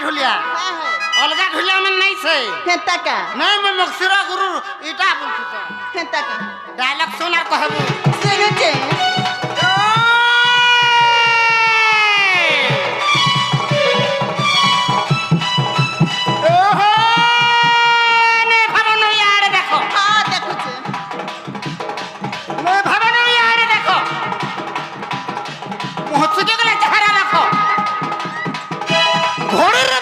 ढुलिया अलगा ढुलिया में नहीं से केता का नहीं मैं मक्सुरा गुरु इटा बोलछु तो केता का डायलॉग सुना कहबू सुने के ओहो ने भवन यार देखो हां देखु छे ने भवन यार देखो पहुंच गले चेहरा देखो घोड़े रे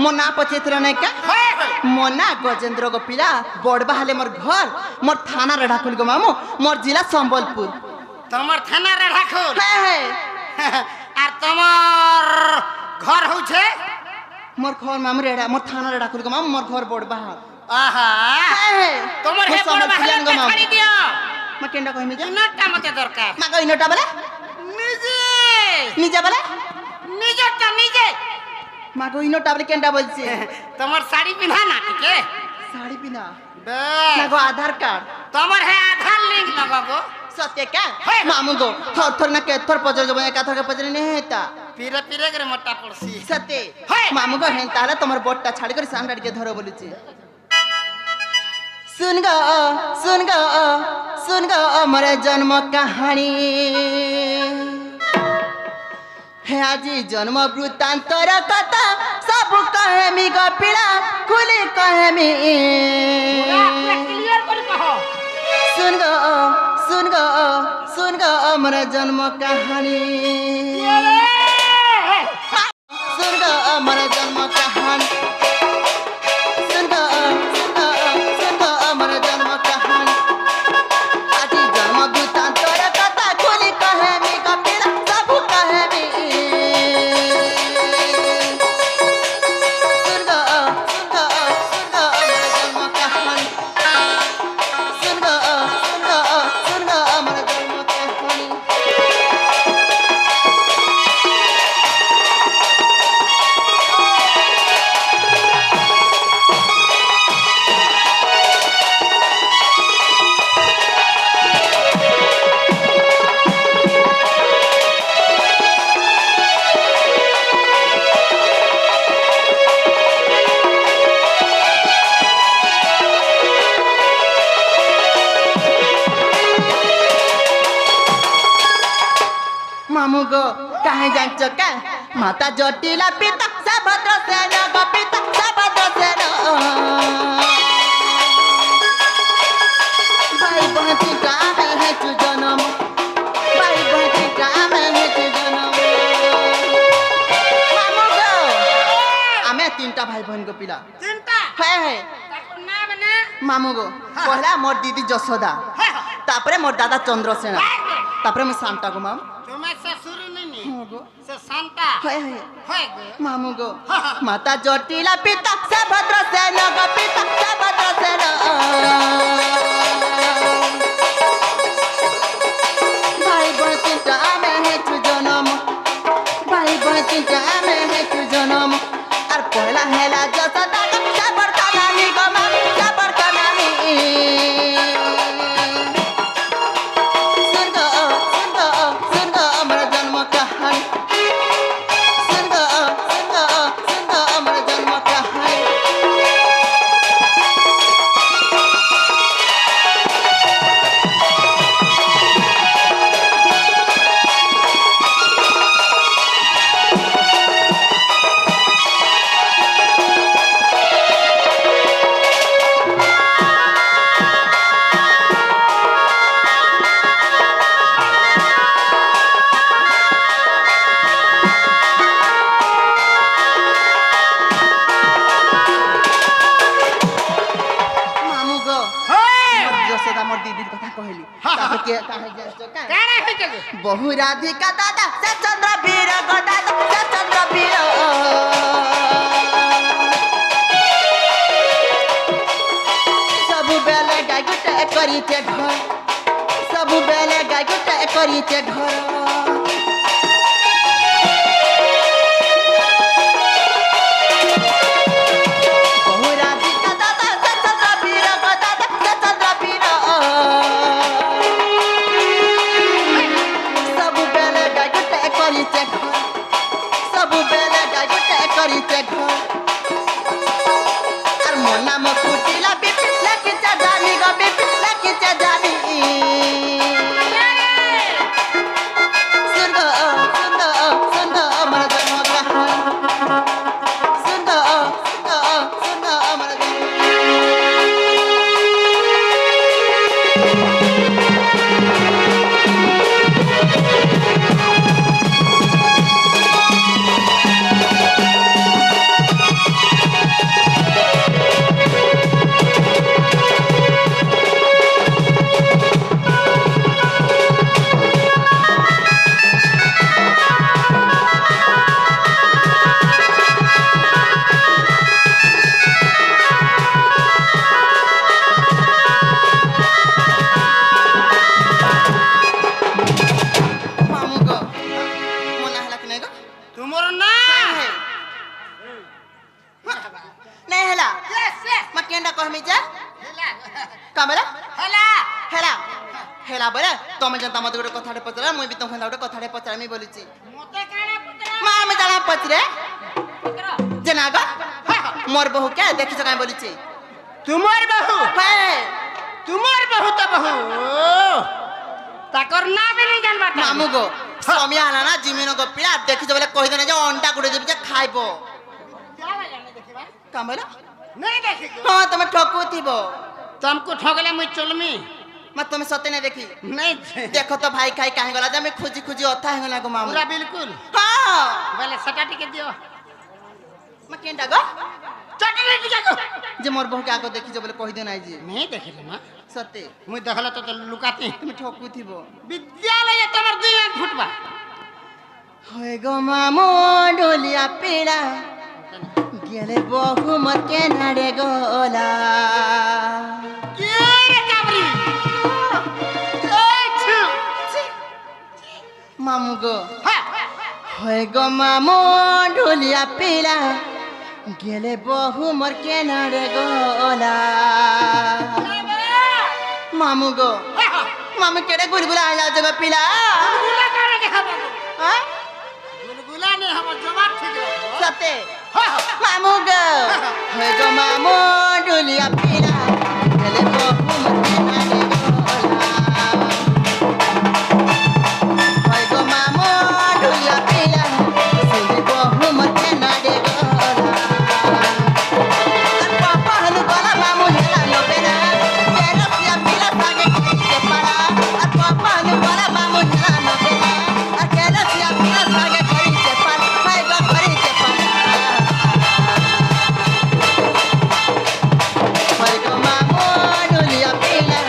मोना पचेत्र नहीं का मोना गजेंद्र गो पिला बड़बा हले मोर घर मोर थाना रढ़ाकुल गो मामू मोर जिला संबलपुर तमर थाना रढ़ाकुल है आर तमर घर हो छे मोर घर मामू रेड़ा मोर थाना रढ़ाकुल गो मामू मोर घर बड़बा आहा है तमर हे बड़बा हले खड़ी दियो म केंडा कहमी जा इनटा मते दरकार मागो इनटा बले निजे निजे बले निजे मागो इनटा बले केंडा बोलछे तमर साड़ी पिना ना ठीके साड़ी पिना बे मागो आधार कार्ड तमर है आधार लिंक लगागो सत्य का मामू गो थोर थोर ना के थोर पजर गो का थोर के पजर नहीं हेता पीरे पीरे करे मोटा पड़सी सत्य मामू गो हेन ताला तमर बोटटा छाड़ी कर सांडाड़ के धरो बोलुचे सुन गो मोर जन्म कहानी हे आजी जन्म वृत्तांतर कथा सब कहेमी गो पीड़ा खुली कहेमी क्लियर कर कहो सुन गो मोर जन्म कहानी सुन गो मोर जन्म कहानी सुन गो मोर जन्म कहानी आजी जन्म वृत्तांतर कथा खुली कहेमी गो पीड़ा सब कहेमी सुन गो मोर जन्म कहानी सुन गो मोर जन्म कहानी मामू गो कहे जांच का माता जटिला पिता सबद्र सेन गो पिता सबद्र सेन भाई बहती काम है तू जन्म भाई बहती काम है तू जन्म मामू गो आमे तीनटा भाई बहन गो पिला तीनटा है ताको नाम ने मामू गो पहला मोर दीदी जसोदा तापरे मोर दादा चंद्रसेन तापरे मैं शांता गो माम तुम्हें ससुर नहीं गो से शांता है गो मामू गो माता जटिला पिता सबद्र सेन गो पिता सबद्र सेन भाई बहती काम है तू जन्म कहे चिंता में है क्यों जन्म और पहला हेला जसदा सबर तनामी गो मामी सबर तनामी सुन गो हमारा जन्म कहानी सुन गो हमारा जन्म कहानी मामू गो जसोदा मोर दीदी कथा कहली ताके के काहे जासो का काना होइते बहु राधिका दादा सचंद्र वीर गो दादा सचंद्र वीर सबु बेले गाय गुटे करिते घर सबु बेले गाय गुटे करिते घर बहु राधिका दादा सचंद्र वीर गो दादा सचंद्र वीर सबु बेले गाय गुटे करिते घर सबु बेले गाय गुटे करिते घर আর মোর নাম কুটিলা বিপি লাকিচা জানি গো বিপি লাকিচা জানি সুন্দর আমার জন্ম কাহানি সুন্দর আমার জন্ম মামু গো মনে হলা কি নাই গো तुमर ना নাই হেলা यस यस মা কেন্ডা কহমি যা हेला কামলা हेला হেলা হেলা বলে তুমি জানতা মতে গোটে কথাটে পচরা মুই বি তোমাকে গোটে কথাটে পচরামি বলিছি मोते काना पुत्रा মা আমি জানা পচরে पुत्रा জানা গো মোর বহু কে দেখিছ কাই বলিছি तुमर बहू হ্যাঁ तुमर बहू तो बहू ताकर ना भी नहीं जानबा মামু গো সময় আনা না জিমিন গো পিলা দেখিছ বলে কই দেনা যে অন্ডা গুড়ে দেবি যে খাইবো जावा जाने देखिबा কামলা नहीं देखी হ্যাঁ তুমি ঠকু থিব तुमको ठगले मुई चलमी মা তুমি সতে না দেখি नहीं দেখো তো ভাই খাই কাহে গলা যে আমি খুঁজি খুঁজি অথা হে গলা গো মামু पूरा बिल्कुल হ্যাঁ बोले सटाटी के दियो মা কেন্ডা গো चटनी टिका को যে মোর বহু কে আগে দেখিছ বলে কই দেনা যে नहीं देखिले मां সতে मुई देखला तो लुकाती তুমি ঠকু থিব विद्यालय तमर दुई आंख फुटबा হয় গো মামু ডলিয়া পিড়া গেলে বহু মোর কেনারে গলা के रे काबरी মামু গো हां হয় গো মামু ডলিয়া পিড়া গেলে বহু মোর কেনারে গলা মামু গো মামু কেড়ে গুলগুলা আইলা জগা পিলা गुलगुला करे के हम হ্যাঁ गुलगुला ने हम जवाब ठीक है সতে हां মামু গো হয় গো মামু ডলিয়া পিড়া গেলে বহু মোর কেনারে গলা হয় গো মামু ডলিয়া পিড়া গেলে বহু মোর কেনারে গলা পাপা হলু গলা মামু হেলা নবেনা কেরসিয়া পিলা সাগে খাইতে পারা আর পাপা হলু গলা মামু হেলা নবেনা আর কেরসিয়া পিলা সাগে খাইতে পারা হয় গো খাইতে পারা হয় গো মামু ডলিয়া পিলা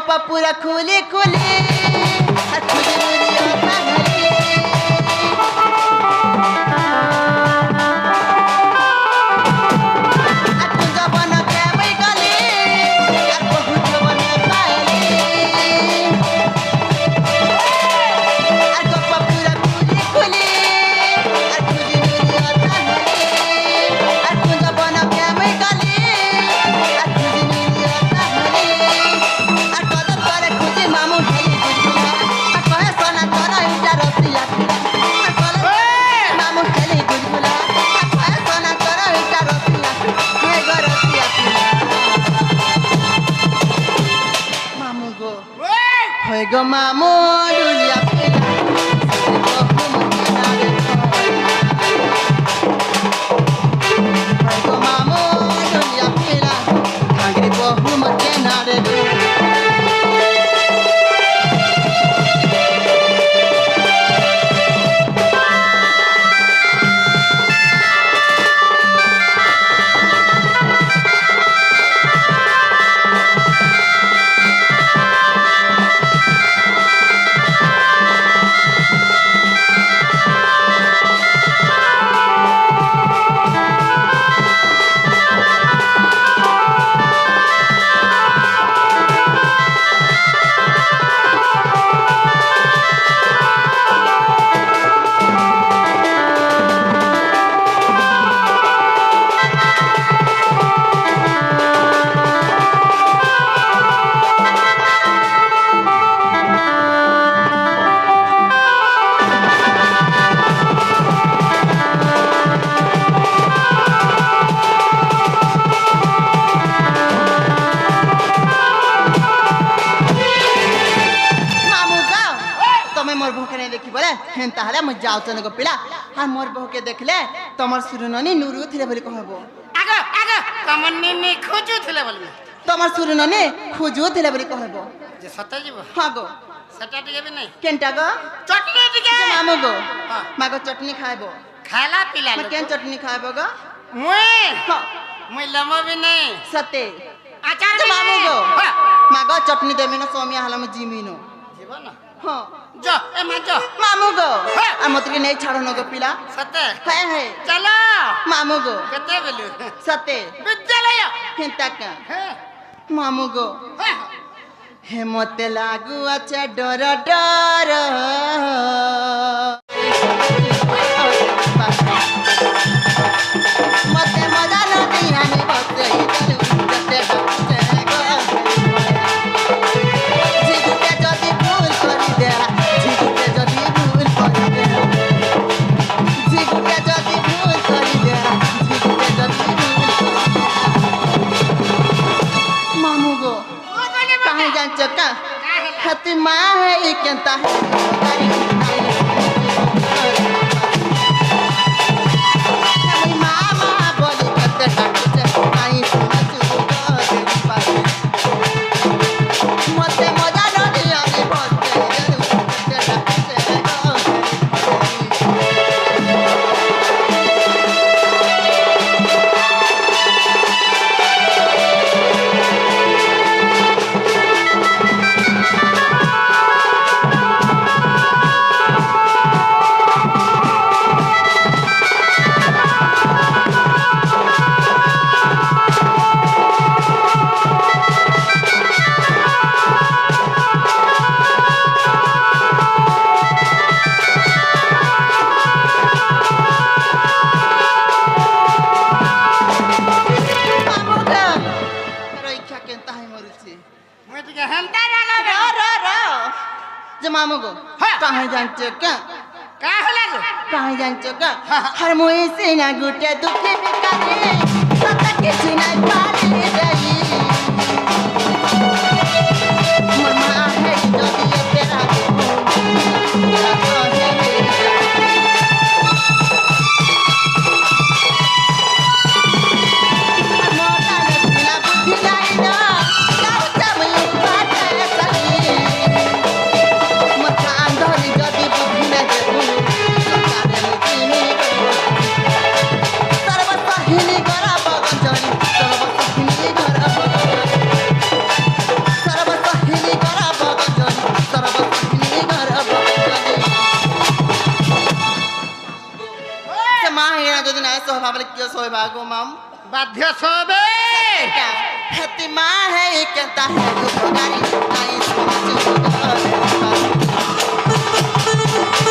कोपा पूरा खुली खुली खुली Muria go mamu dunia pila go mamu dunia pila kagri bohu mate nare ताहले मैं जाऊ चने को पिला हां मोर बहू के देखले तमर सुरननी नुरु थिले बोली कहबो आगो आगो तमर निनी खोजु थिले बोली तमर सुरननी खोजु थिले बोली कहबो जे सत्य जीव हां गो सटा टिके भी नहीं केनटा गो चटनी टिके मामू गो मागो चटनी खाइबो खाला पिला मैं केन चटनी खाइबो गो मुई हां मुई लमो भी नहीं सते आचार भी मामू गो हां मागो चटनी देमिनो सोमिया हला में जीमिनो जीवन हां जो ए मा जो मामू गो आ मतके नहीं छाड़ो न गो पिला सते है चलो मामू गो कते बोलू सते विद्यालय हिंता का है मामू गो हे मते लागू अच्छा डर डर मते मजा न दिहानी बसे जते बसे गो झिगुटे जदी भूल करी देला झिगुटे जदी भूल करी देला झिगुटे जदी भूल करी देला झिगुटे जदी भूल करी देला मामू गो कहाँ जान चक्का हती माँ है ये कहता है माँ माँ बोली कहते हैं नहीं सुना मते मजा न दिया नहीं मामू गो कहाँ जान्छ क्या कहाँ जान्छ क्या हर मुई सिना गुटे दुखे बिकाने सता किसी नहीं पाले रही मोर माँ है जो दिए तेरा सर्वस्व हिली गरा बगन जरी सर्वस्व মা হেরা যদি নাই সহবা বলে কিয় সহবা গো মাম বাধ্য সবে হেতি মা হে কেতা হে গো ভগারি নাই সমাজ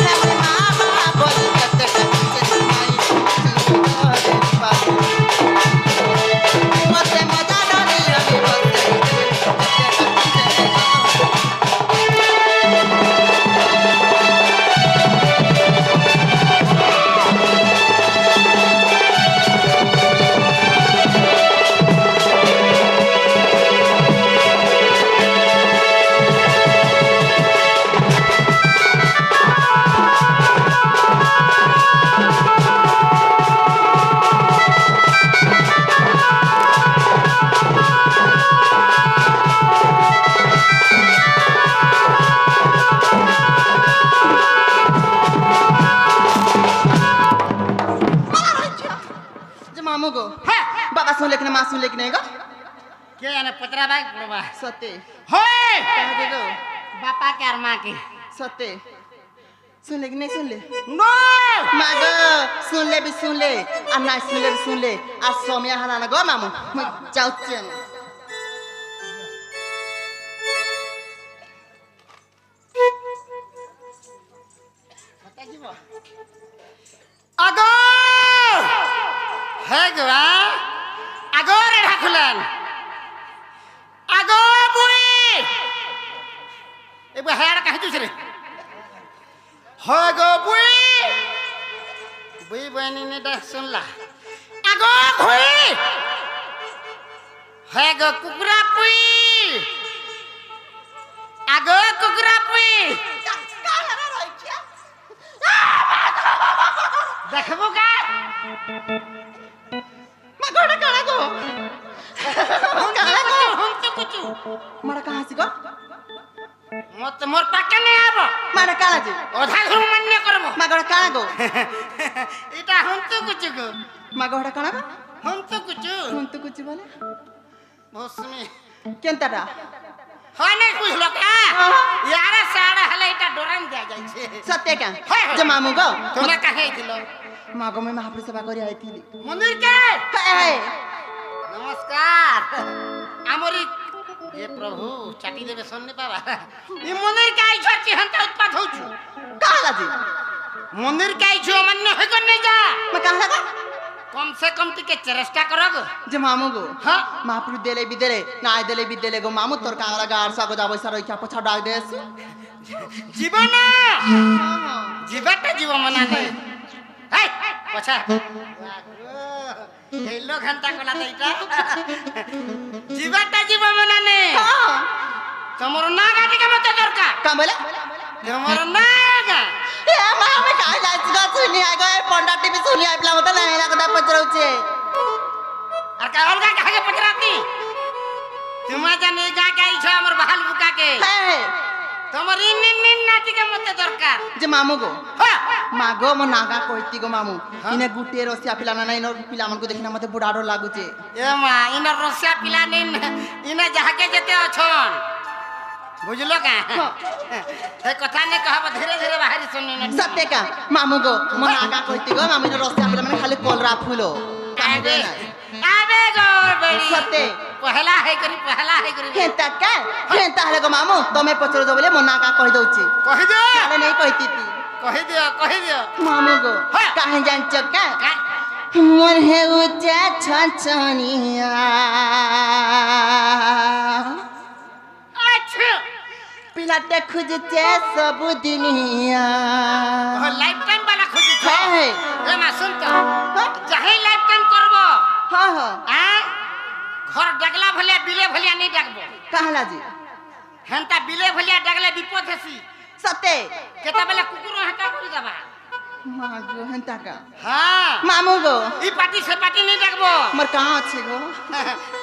হেতি মা মা বলি কেতে কেতে নাই মতে মজা ধরে আমি বলতে मामू गो बाबा सुन लेकिन माँ सुन लेकिन गो के जाने पतरा बाई पड़वा सत्य होए कह गो बापा के और माँ के सत्य सुन ले कि नहीं सुन ले नो माँ गो सुन ले भी सुन ले और ना सुन ले भी सुन ले आज सोमिया हराना गो मामू मैं जाऊँ चेन আগো হে গোয়া আগো রে ঢাকুলেন আগো বুই এবার হেয়ার কাহি তুই রে হে গো বুই বুই বনি নে ডাক শুনলা আগো ঘুই হে গো কুকুরা পুই আগো কুকুরা পুই দেখবো কা माँ गोड़ा कहाँ गो कहाँ गो हम तो कुछ मारा कहाँ से गो मत मोर पाके नहीं आबो मारा कहाँ जी ओधा घुम मान्य करबो माँ गोड़ा कहाँ गो इटा हम तो कुछ गो माँ गोड़ा कहाँ गो हम तो कुछ हम तो कुछ बोले भोसमी केंता रा হয় নাই বুঝলো কা ইয়ারে সাড়া হলে এটা ডরান দেয়া যাইছে सत्य क्या हाय। जो मामू गो তোমরা কাহে দিল माँ गो मैं महापुरुष सेवा करी आई थी মন্দির কে हे নমস্কার আমরি হে প্রভু চাটি দেবে শুননি পাবা এই মন্দির কে আইছো চিহন্ত উৎপাত হউছু कहाँ लाजी মন্দির কে আইছো অমান্য হই কর নাই যা मैं कहाँ लगा কম সে কম টিকে চেষ্টা করো গো जो मामू गो হ্যাঁ महापुरुष देले भी देले ना देले भी देले गो मामू तोर कांगला गार सा गो जाबो सारो क्या पछा डाक देस জীবন জীবাটা জীব মনা নেই এই পছা হেলো ঘন্টা কলা দেইটা জীবাটা জীব মনা নেই हां তোমার না গাটি কে মতে দরকার का बोले তোমার না গা ए माँ मैं कहाँ लाजी गो सुनी आ गए पंडा टीवी सुनी आई प्ला मत नहीं लगता पचराउ छे আর কা অলগা কাকে পচরাতি তোমা জানি গা কাই ছ আমার বহাল বুকা কে हे তোমার ইন ইন ইন নাটি কে মতে দরকার जो मामू गो হ্যাঁ मागो मो नागा कहती गो मामू इने गुटे रसिया पिला ना इनो पिला मन को देखना मते बुढ़ाडो लागु छे এ মা ইনা রসিয়া পিলা নিন ইনা যাহাকে যেতে অছন বুঝলো কা এ কথা নে কহব ধীরে ধীরে বাহারি শুনি না सत्य का मामू गो मो नागा कहती गो मामी रसिया पिला मन खाली कोलरा फूलो आबे आबे गो बड़ी सत्य पहला है करी हेंता का हेंता हले गो मामू तमे पचरो जो बोले मो नागा कहि दउची कहि दे काले नहीं कहती थी कहि दियो मामू गो हाँ। काहे जान का का मोर हे उच्चा छछनिया अच्छा पिलाटे खुजते सब दुनिया ओ लाइफ टाइम वाला खोजी छ है ए मा सुन तो जहे लाइफ टाइम करबो हाँ हाँ आ घर डगला भलिया बिले भलिया नहीं डगबो कहला जी हेंता बिले भलिया डगले विपद हेसी सत्य केता बेला कुकुर हटा करि दबा मागो हेंता का हां मामू गो ई पार्टी से पार्टी नहीं डगबो मोर कहाँ अच्छे गो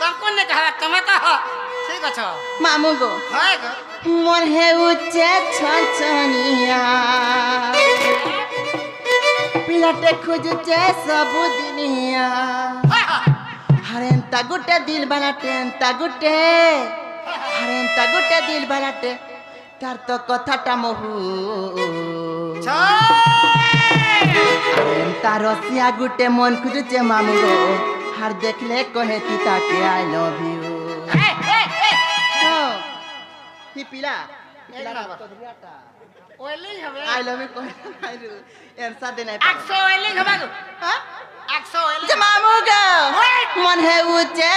तुम कोन ने कहा तुम्हें तो ठीक अछो मामू गो हाय गो मोर हे उच्चा छछनिया पिलाटे खुजते सब दुनिया हरेंता गुटे दिल बनाटे एंता गुटे हरेंता गुटे दिल बनाटे तार तो कथाटा महू छ তার রসিয়া গুটে মন খুঁজুছে মামু গো আর দেখলে কহে তুই তাকে আই লাভ ইউ কি পিলা ওইলি হবে আই লাভ ইউ কহে আইরু এনসার দে নাই 100 ওইলি হবে গো হ্যাঁ 100 ওইলি যে মামু গো মন হে উচে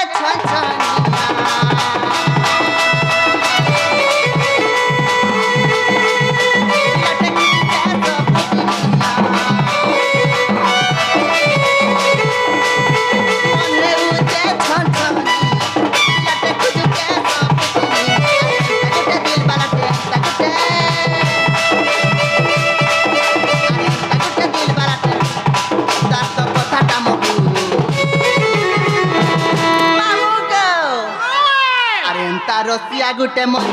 রসিয়া গুটে মন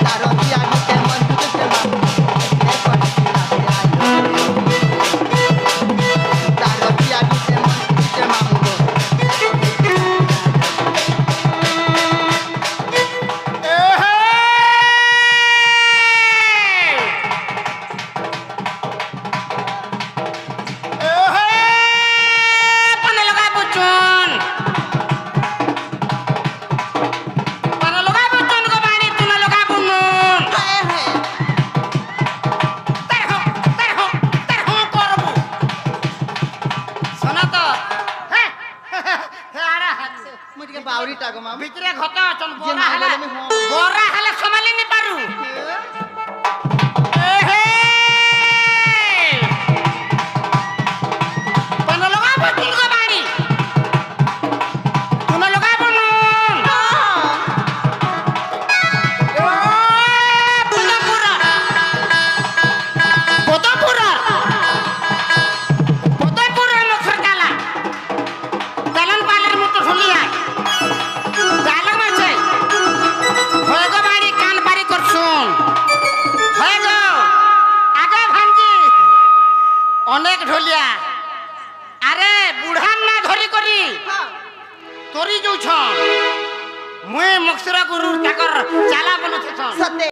তার রসিয়া গুটে মন তার রসিয়া গুটে মন মামু গো বাউরিটা গো মামু ভিতরে ঘত চল যে বড়া না হলে বলে আমি বড়া হলে সমালি নি পারু কোন লগা বতুল গো বাড়ি কোন লগা বনু পদপুরা মুখর কালা দালান পালের মতো ঝুলিয়া ডায়লগ মারছে হয়ে গো বাড়ি কান বাড়ি করছুন হয়ে গো আগে ভাঞ্জি অনেক ঢোলিয়া আরে বুড়ান না ধরি করি তোরি যাউছ মুই মকসুরা গুরুর তাকর চালা বলুছ সতে